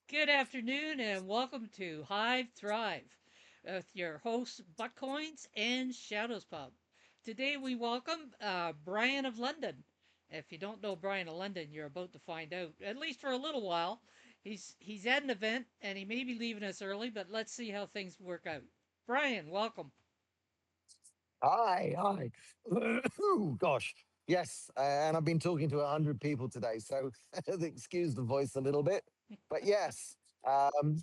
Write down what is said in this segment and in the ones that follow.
Good afternoon and welcome to Hive Thrive with your hosts Buttcoins and Shadows Pub. Today we welcome Brian of London. If you don't know Brian of London, you're about to find out, at least for a little while. He's at an event and he may be leaving us early, but let's see how things work out. Brian, welcome. Hi. Ooh, gosh. Yes, and I've been talking to 100 people today, so excuse the voice a little bit. But yes, um,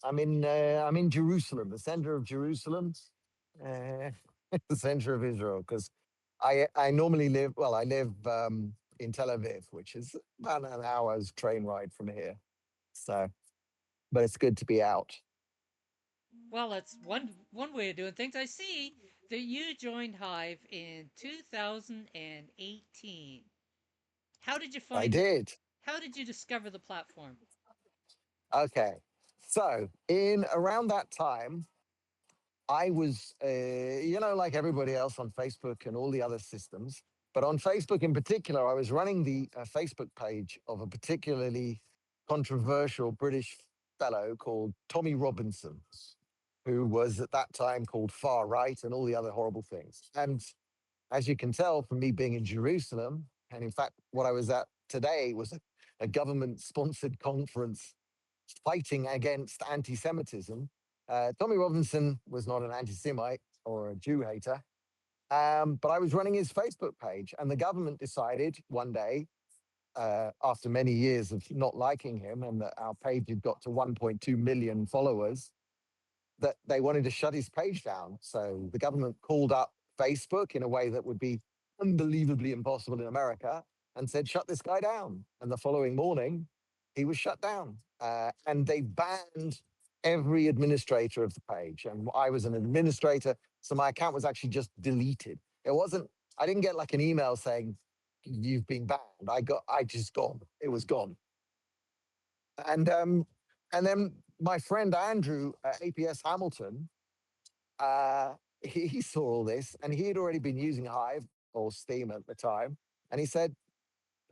I'm in Jerusalem, the center of Jerusalem, uh, the center of Israel, because I normally live. Well, I live in Tel Aviv, which is about an hour's train ride from here. So, but it's good to be out. Well, that's one way of doing things. I see that you joined Hive in 2018. How did you I find the did. How did you discover the platform? Okay. So, in around that time, I was, like everybody else on Facebook and all the other systems. But on Facebook in particular, I was running the Facebook page of a particularly controversial British fellow called Tommy Robinson, who was at that time called Far Right and all the other horrible things. And as you can tell from me being in Jerusalem, and in fact, what I was at today was a government sponsored conference fighting against anti Semitism. Tommy Robinson was not an anti Semite or a Jew hater, but I was running his Facebook page, and the government decided one day, after many years of not liking him, and that our page had got to 1.2 million followers, that they wanted to shut his page down. So the government called up Facebook in a way that would be unbelievably impossible in America and said, shut this guy down. And the following morning, he was shut down. And they banned every administrator of the page. And I was an administrator. So my account was actually just deleted. I didn't get like an email saying, you've been banned. I just gone. It was gone. And, um, and then my friend Andrew at APS Hamilton, he saw all this and he had already been using Hive or Steam at the time. And he said,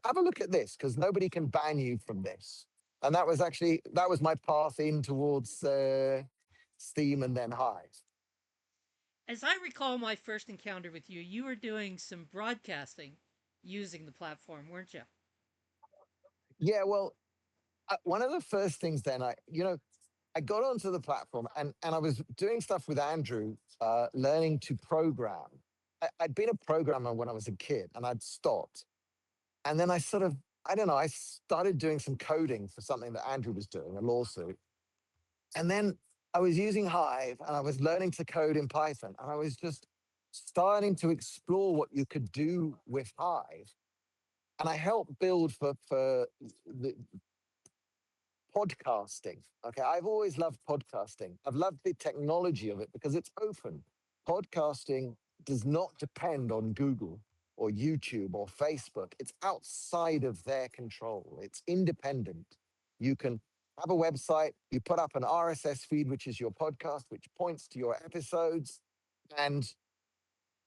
have a look at this because nobody can ban you from this. And that was my path in towards Steam and then Hive. As I recall my first encounter with you, you were doing some broadcasting using the platform, weren't you? Yeah, well, one of the first things then I got onto the platform and I was doing stuff with Andrew, learning to program. I'd been a programmer when I was a kid and I'd stopped. And then I don't know, I started doing some coding for something that Andrew was doing, a lawsuit. And then I was using Hive and I was learning to code in Python. And I was just starting to explore what you could do with Hive. And I helped build for the podcasting. Okay. I've always loved podcasting. I've loved the technology of it because it's open. Podcasting does not depend on Google or YouTube or Facebook. It's outside of their control. It's independent. You can have a website, you put up an RSS feed, which is your podcast, which points to your episodes, and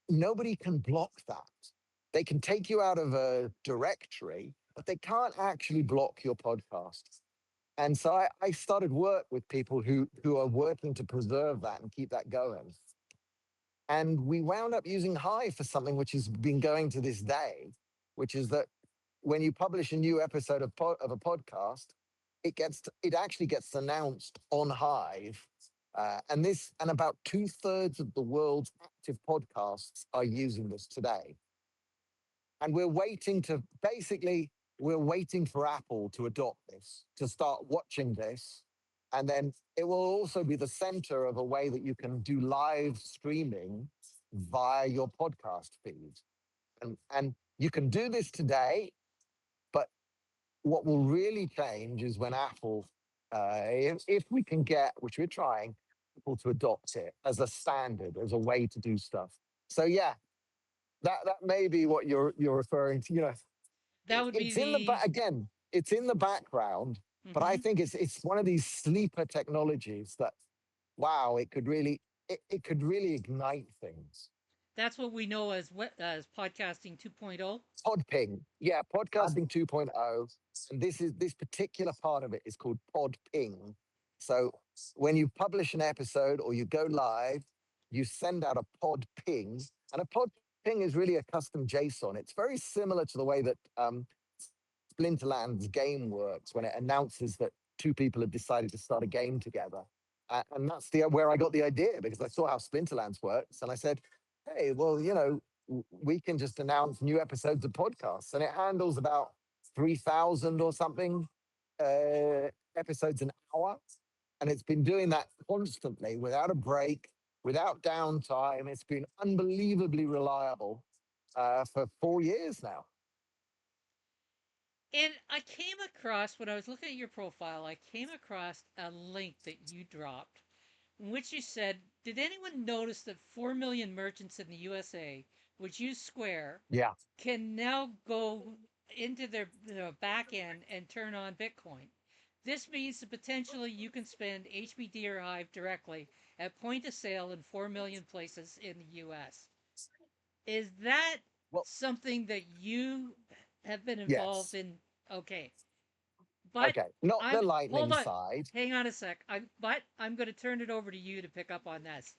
nobody can block that. They can take you out of a directory, but they can't actually block your podcast. And so I started work with people who are working to preserve that and keep that going. And we wound up using Hive for something which has been going to this day, which is that when you publish a new episode of a podcast, it actually gets announced on Hive. And about 2/3 of the world's active podcasts are using this today. And we're waiting for Apple to adopt this, to start watching this. And then it will also be the center of a way that you can do live streaming via your podcast feed. And you can do this today, but what will really change is when Apple, if we can get, which we're trying, Apple to adopt it as a standard, as a way to do stuff. So yeah, that may be what you're referring to. That would be It's in the the. back again. It's in the background, but I Mm-hmm. think it's one of these sleeper technologies that wow, it could really ignite things. That's what we know as podcasting 2.0. Podping. Yeah, Pod, podcasting 2.0. And this particular part of it is called podping. So when you publish an episode or you go live, you send out a pod ping. And a pod ping is really a custom JSON. It's very similar to the way that Splinterland's game works when it announces that two people have decided to start a game together. And that's where I got the idea because I saw how Splinterlands works. And I said, hey, well, we can just announce new episodes of podcasts, and it handles about 3,000 or something episodes an hour, and it's been doing that constantly without a break, without downtime. It's been unbelievably reliable for 4 years now. And I came across, when I was looking at your profile, I came across a link that you dropped in which you said, did anyone notice that 4 million merchants in the USA, which use Square, Yeah. can now go into their back end and turn on Bitcoin? This means that potentially you can spend HBD or Hive directly at point of sale in 4 million places in the US. Is that Well, something that you have been involved yes. in? Okay. But Okay. Not the hold lightning on, side. hang on a sec. I'm going to turn it over to you to pick up on this.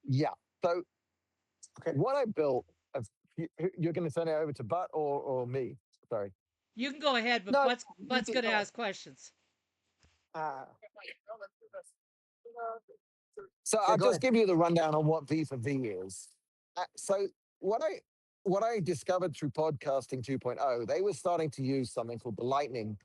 Yeah. So okay. what I built, you're going to turn it over to Butt or me? Sorry. You can go ahead, but No, you Butt's can going to go ahead. ask questions. Uh, So yeah, I'll go just ahead. give you the rundown on what V for V is. So what I what I discovered through podcasting 2.0, they were starting to use something called the Lightning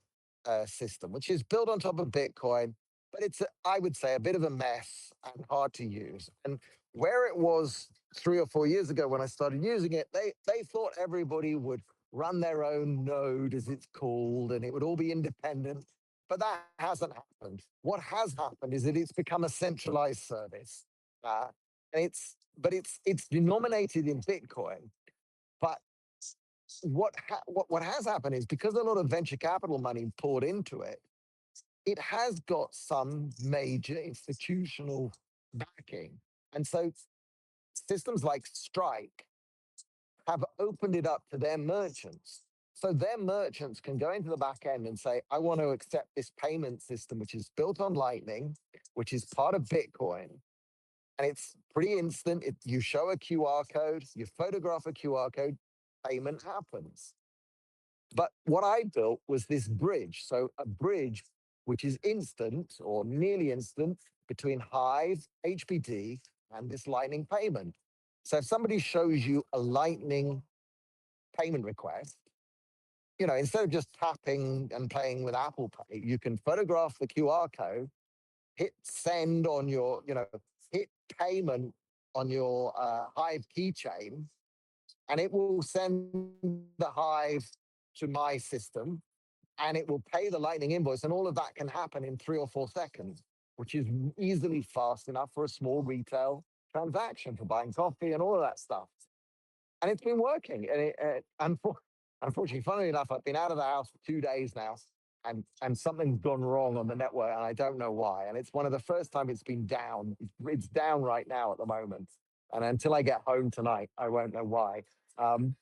system, which is built on top of Bitcoin, but I would say, a bit of a mess and hard to use. And where it was 3 or 4 years ago when I started using it, they thought everybody would run their own node, as it's called, and it would all be independent. But that hasn't happened. What has happened is that it's become a centralized service, uh, and it's denominated in Bitcoin. But what has happened is because a lot of venture capital money poured into it, it has got some major institutional backing, and so systems like Strike have opened it up to their merchants. So their merchants can go into the back end and say, I want to accept this payment system, which is built on Lightning, which is part of Bitcoin. And it's pretty instant. You show a QR code, you photograph a QR code, payment happens. But what I built was this bridge. So a bridge which is instant or nearly instant between Hive, HBD, and this Lightning payment. So if somebody shows you a Lightning payment request, instead of just tapping and paying with Apple Pay, you can photograph the QR code, hit send on hit payment on your Hive keychain, and it will send the Hive to my system, and it will pay the Lightning invoice. And all of that can happen in 3 or 4 seconds, which is easily fast enough for a small retail transaction for buying coffee and all of that stuff. And it's been working. And unfortunately, funnily enough, I've been out of the house for 2 days now, and something's gone wrong on the network, and I don't know why. And it's one of the first time it's been down. It's down right now at the moment, and until I get home tonight, I won't know why. Um,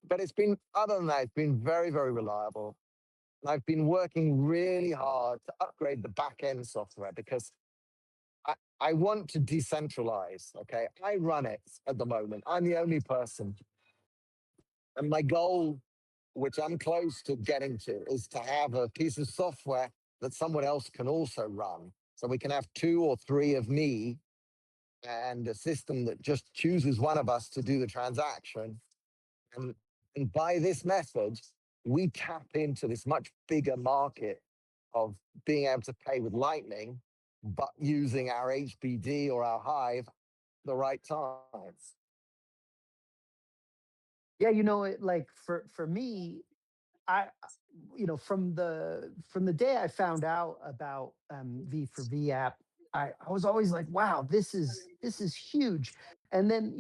but it's been, other than that, it's been very, very reliable. And I've been working really hard to upgrade the back end software because I want to decentralize. Okay. I run it at the moment. I'm the only person. And my goal, which I'm close to getting to, is to have a piece of software that someone else can also run. So we can have two or three of me and a system that just chooses one of us to do the transaction. And by this method, we tap into this much bigger market of being able to pay with Lightning, but using our HBD or our Hive at the right times. Yeah, like for me, I from the day I found out about V for V app, I was always like, wow, this is huge. And then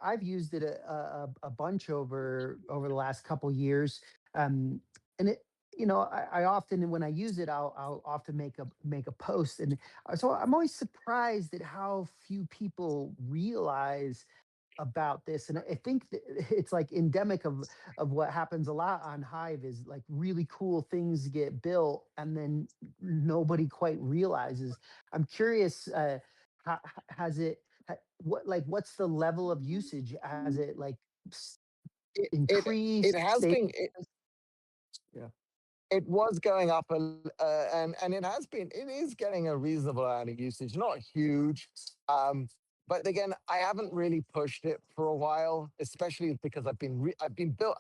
I've used it a bunch over the last couple years, um, and I often when I use it, I'll often make a post, and so I'm always surprised at how few people realize about this. And I think that it's like endemic of what happens a lot on Hive is like really cool things get built and then nobody quite realizes. I'm curious, has it what's the level of usage? Has it like it it increased, it has stay? been. Yeah. It was going up, and it is getting a reasonable amount of usage, not huge. Um, but again, I haven't really pushed it for a while, especially because I've been built.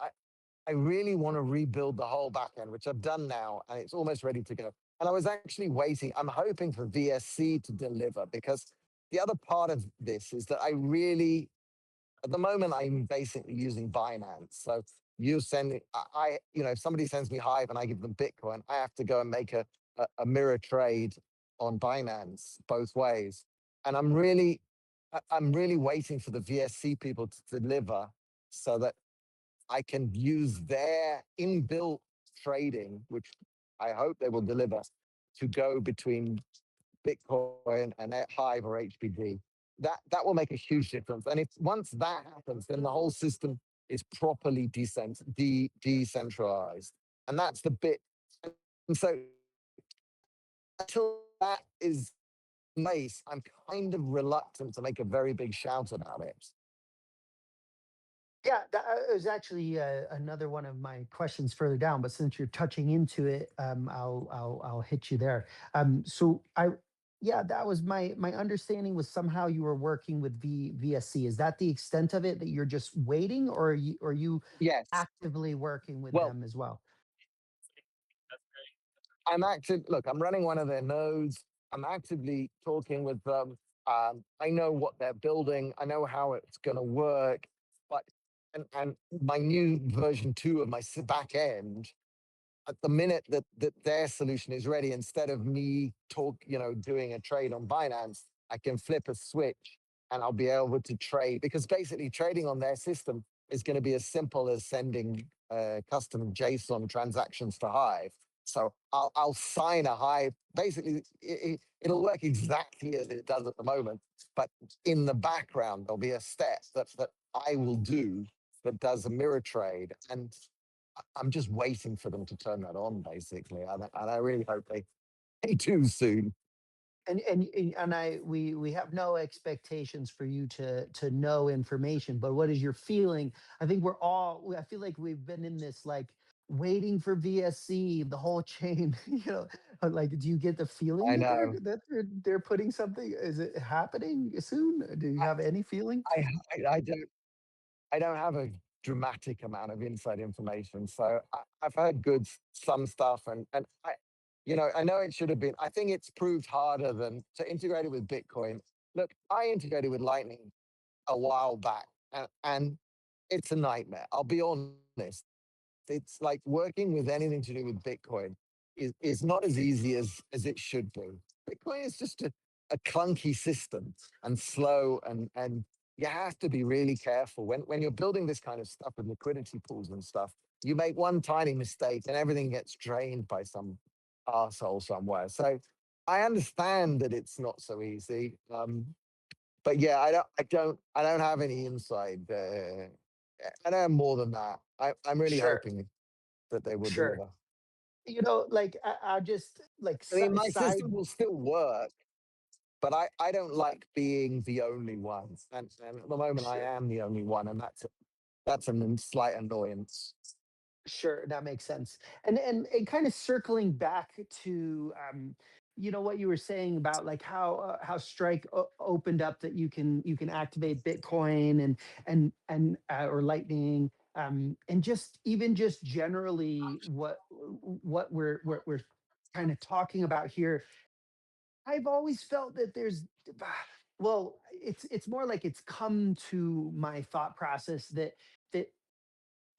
I really want to rebuild the whole back end, which I've done now, and it's almost ready to go. And I was actually waiting. I'm hoping for VSC to deliver because the other part of this is that I really at the moment, I'm basically using Binance. So you send it, if somebody sends me Hive and I give them Bitcoin, I have to go and make a mirror trade on Binance both ways. And I'm really waiting for the VSC people to deliver so that I can use their inbuilt trading, which I hope they will deliver, to go between Bitcoin and Hive or HBD. That will make a huge difference. And if once that happens, then the whole system is properly decentralized. And that's the bit. And so until that is nice, I'm kind of reluctant to make a very big shout about it. Yeah, that was actually another one of my questions further down. But since you're touching into it, I'll hit you there. So yeah, that was my understanding was somehow you were working with VSC. Is that the extent of it that you're just waiting, or are you Yes. actively working with Well, them as well? I'm active. Look, I'm running one of their nodes. I'm actively talking with them. I know what they're building. I know how it's going to work. But and my new version 2 of my back end, at the minute that their solution is ready, instead of me doing a trade on Binance, I can flip a switch and I'll be able to trade because basically trading on their system is going to be as simple as sending custom JSON transactions to Hive. So I'll sign a Hive. Basically, it'll work exactly as it does at the moment, but in the background there'll be a step that I will do that does a mirror trade, and I'm just waiting for them to turn that on, basically. And I really hope they do soon. And I we have no expectations for you to know information, but what is your feeling? I think I feel like we've been in this like waiting for VSC the whole chain. Like, do you get the feeling I that know. they're putting something? Is it happening soon? Do you I, have any feeling? I don't have a dramatic amount of inside information, so I've heard good some stuff, and I know it should have been. I think it's proved harder than to integrate it with Bitcoin. Look, I integrated with Lightning a while back, and it's a nightmare. I'll be honest. It's like working with anything to do with Bitcoin is not as easy as it should be. Bitcoin is just a clunky system and slow, and you have to be really careful when you're building this kind of stuff with liquidity pools and stuff. You make one tiny mistake and everything gets drained by some arsehole somewhere. So I understand that it's not so easy. But yeah, I don't have any inside. I don't have more than that. I'm really Sure, hoping that they will sure. deliver. Like I'll just like I mean, my side. system will still work, but I don't like being the only one. And at the moment, I Sure. am the only one, and that's a slight annoyance. Sure, that makes sense. And kind of circling back to what you were saying about like how Strike opened up that you can activate Bitcoin and or Lightning, and just even just generally what we're kind of talking about here. I've always felt that there's well, it's more like it's come to my thought process that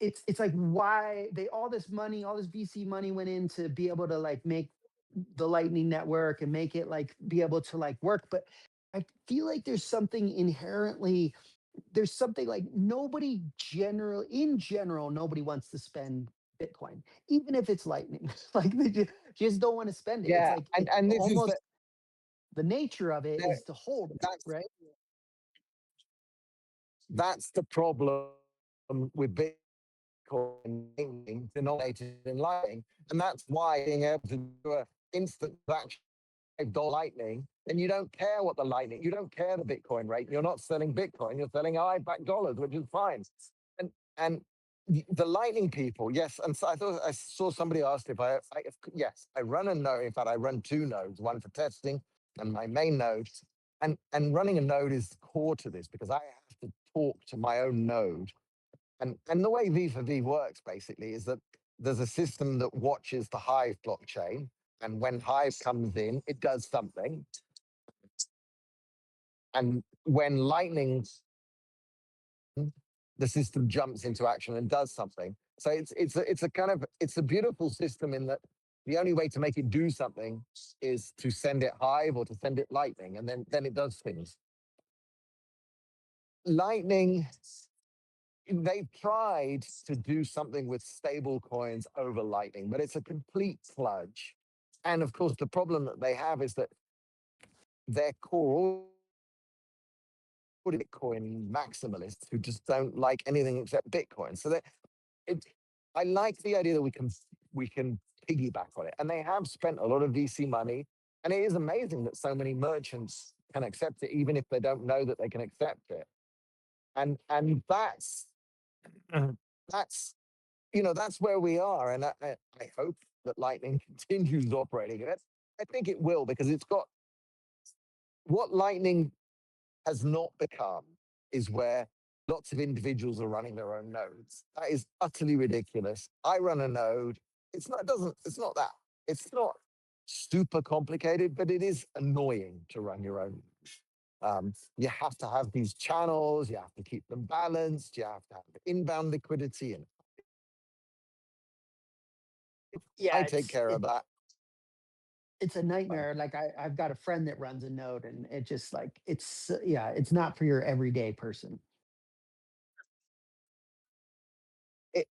it's like why they all this money, all this VC money went in to be able to like make the Lightning Network and make it like be able to like work. But I feel like there's something like nobody general in general, nobody wants to spend. Bitcoin, even if it's Lightning. Like they just don't want to spend it. It's Yeah, like and it's and this is almost the nature of it the is to hold it, that's right? that's the problem with Bitcoin being denominated in Lightning, and that's why being able to do a instant transaction $5 Lightning, then you don't care what the Lightning, you don't care the Bitcoin rate. You're not selling Bitcoin, you're selling I back dollars, which is fine. And the Lightning people, yes. And so I thought I saw somebody asked if yes, I run a node. In fact, I run two nodes, one for testing and my main node. And running a node is core to this because I have to talk to my own node. And the way V for V works basically is that there's a system that watches the Hive blockchain. And when Hive comes in, it does something. And when Lightning, the system jumps into action and does something. So it's a kind of it's a beautiful system in that the only way to make it do something is to send it Hive or to send it Lightning, and then it does things. Lightning, they've tried to do something with stable coins over Lightning, but it's a complete sludge. And of course, the problem that they have is that their core Bitcoin maximalists who just don't like anything except Bitcoin. So that it, I like the idea that we can piggyback on it, and they have spent a lot of VC money, and it is amazing that so many merchants can accept it, even if they don't know that they can accept it. And that's that's where we are, and I hope that Lightning continues operating. And I think it will because it's got what Lightning has not become is where lots of individuals are running their own nodes. That is utterly ridiculous. I run a node. It's not that. It's not super complicated, but it is annoying to run your own. You have to have these channels, you have to keep them balanced, you have to have inbound liquidity, and Yeah, I take care of that. it's a nightmare. Like I've got a friend that runs a node, and it just like yeah, it's not for your everyday person.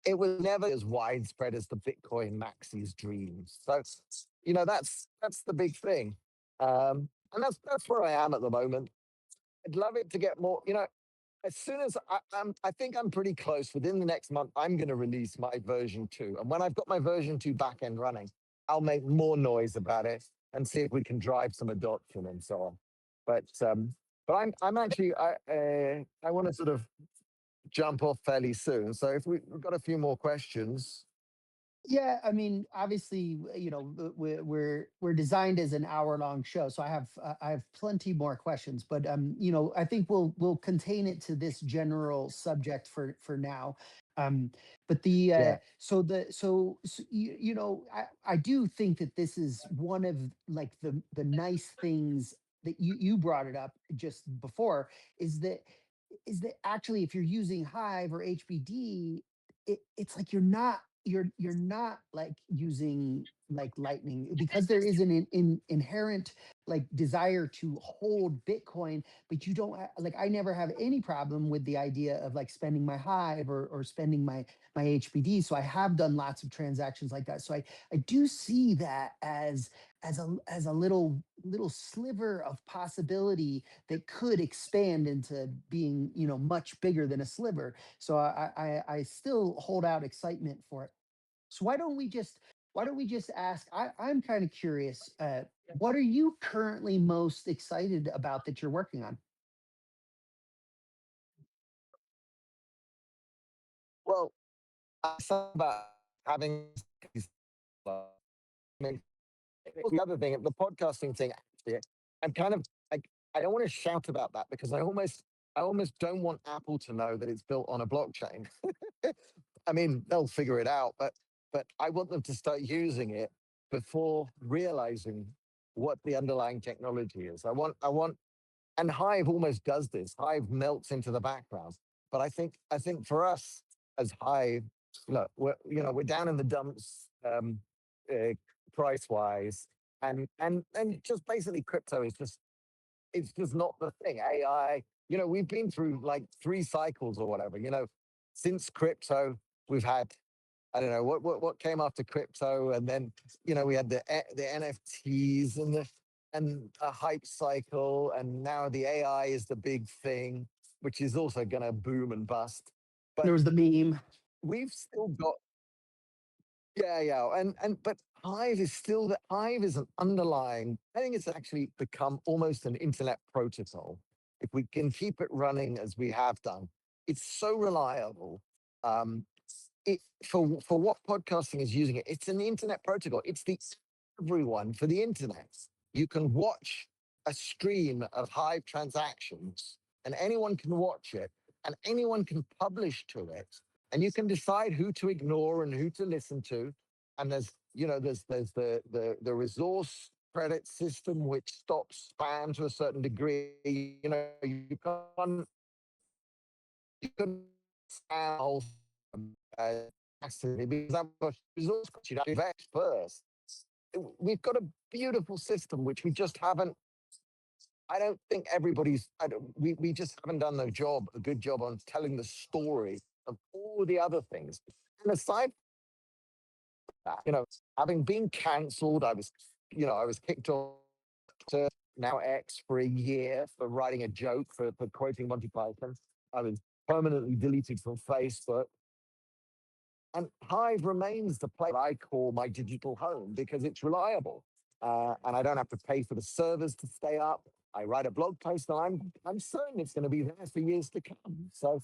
It was never as widespread as the Bitcoin maxis dreams. So, that's the big thing. And that's where I am at the moment. I'd love it to get more, as soon as I think I'm pretty close. Within the next month, I'm going to release my version two. And when I've got my version two backend running, I'll make more noise about it and see if we can drive some adoption and so on. But I'm actually I want to sort of jump off fairly soon. So if we've got a few more questions, Yeah, I mean, obviously, we're designed as an hour-long show, so I have plenty more questions, but I think we'll contain it to this general subject for now. Um, but yeah, I do think that this is one of like the nice things that you brought it up just before is that actually if you're using Hive or HBD, it's like you're not like using like Lightning because there is an inherent like desire to hold Bitcoin, but you don't like I never have any problem with the idea of like spending my Hive or spending my HBD. So I have done lots of transactions like that. So I do see that as a little sliver of possibility that could expand into being much bigger than a sliver. So I still hold out excitement for it. So why don't we just ask? I'm kind of curious. What are you currently most excited about that you're working on? well, I said about having these, I mean, the other thing, the podcasting thing. Actually, I'm kind of like I don't want to shout about that because I almost don't want Apple to know that it's built on a blockchain. I mean, they'll figure it out, but I want them to start using it before realizing what the underlying technology is. I want, and Hive almost does this. Hive melts into the background, but I think for us as Hive, look, we're down in the dumps, uh, price wise, and just basically crypto is just it's just not the thing. AI, we've been through like three cycles or whatever. Since crypto, we've had I don't know what came after crypto, and then we had the NFTs and a hype cycle, and now the AI is the big thing, which is also going to boom and bust. There But was the meme. we've still got yeah, and but Hive is an underlying. I think it's actually become almost an internet protocol. If we can keep it running as we have done, it's so reliable. Um, for what podcasting is using it, it's an internet protocol. It's the everyone for the internet. You can watch a stream of Hive transactions, and anyone can watch it, and anyone can publish to it, and you can decide who to ignore and who to listen to. And there's the resource credit system which stops spam to a certain degree. You can spam massively because that was resource you have to invest first. We've got a beautiful system which we just haven't. I don't think everybody's. I don't, we just haven't done a good job on telling the story of all the other things. And aside from that, having been cancelled, I was kicked off to now X for a year for writing a joke for quoting Monty Python. I was permanently deleted from Facebook. And Hive remains the place I call my digital home because it's reliable. And I don't have to pay for the servers to stay up. I write a blog post and I'm certain it's going to be there for years to come. So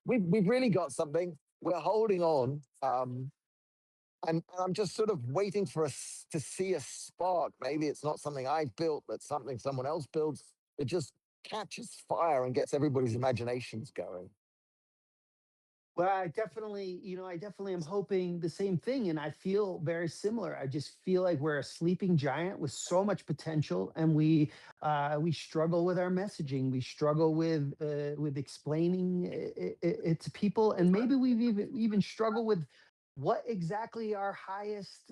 we've really got something. We're holding on. And I'm just sort of waiting for us to see a spark. Maybe it's not something I built, but something someone else builds. It just catches fire and gets everybody's imaginations going. Well, I definitely am hoping the same thing. And I feel very similar. I just feel like we're a sleeping giant with so much potential, and we struggle with our messaging. We struggle with explaining it to people, and maybe we've even struggle with what exactly our highest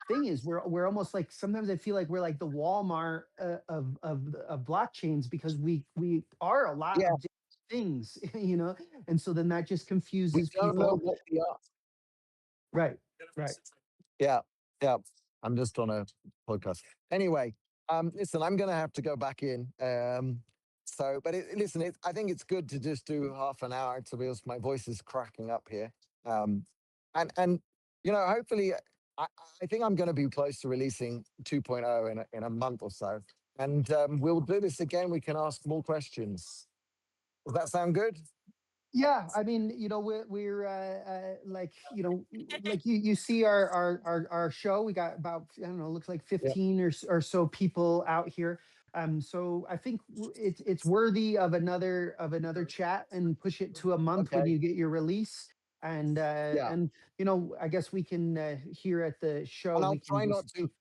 thing is. We're almost like, sometimes I feel like we're like the Walmart of blockchains, because we are a lot Yeah, of things, and so then that just we confuses don't know people. what we are. Right, right. Yeah, yeah. I'm just on a podcast. Anyway, listen, I'm going to have to go back in. Listen, I think it's good to just do half an hour to be honest. My voice is cracking up here. Um, and hopefully, I, I think I'm going to be close to releasing 2.0 in a month or so. And we'll do this again. We can ask more questions. Does that sound good? Yeah, I mean, we're like, like you see our show. We got about, I don't know, looks like Yeah. 15 or so people out here. So I think it's worthy of another chat, and push it to a month when Okay. you get your release. Yeah. And I guess we can, here at the show, And we I'll can try not just. to.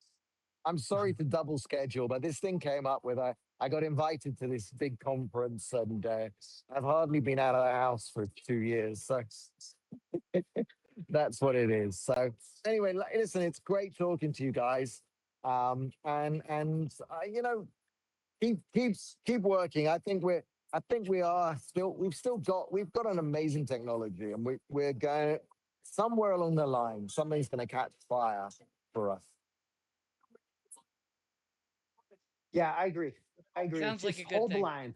I'm sorry to double schedule, but this thing came up with I got invited to this big conference, and I've hardly been out of the house for 2 years. So that's what it is. So anyway, listen, it's great talking to you guys. Keep working. I think we've got an amazing technology, and we're going somewhere along the line. Something's going to catch fire for us. Yeah, I agree. I agree. Sounds like Just a good hold the thing. line.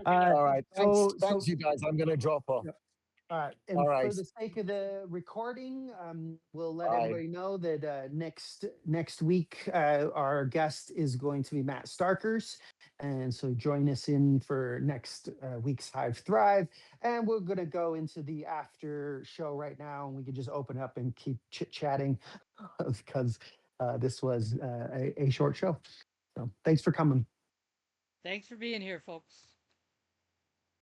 uh, All right. so Thanks, so you guys. I'm going to drop off. And All right. for the sake of the recording, we'll let Bye. everybody know that next week, our guest is going to be Matt Starkers, and so join us in for next week's Hive Thrive. And we're going to go into the after show right now, and we can just open up and keep chit chatting because this was a short show. So thanks for coming. Thanks for being here, folks.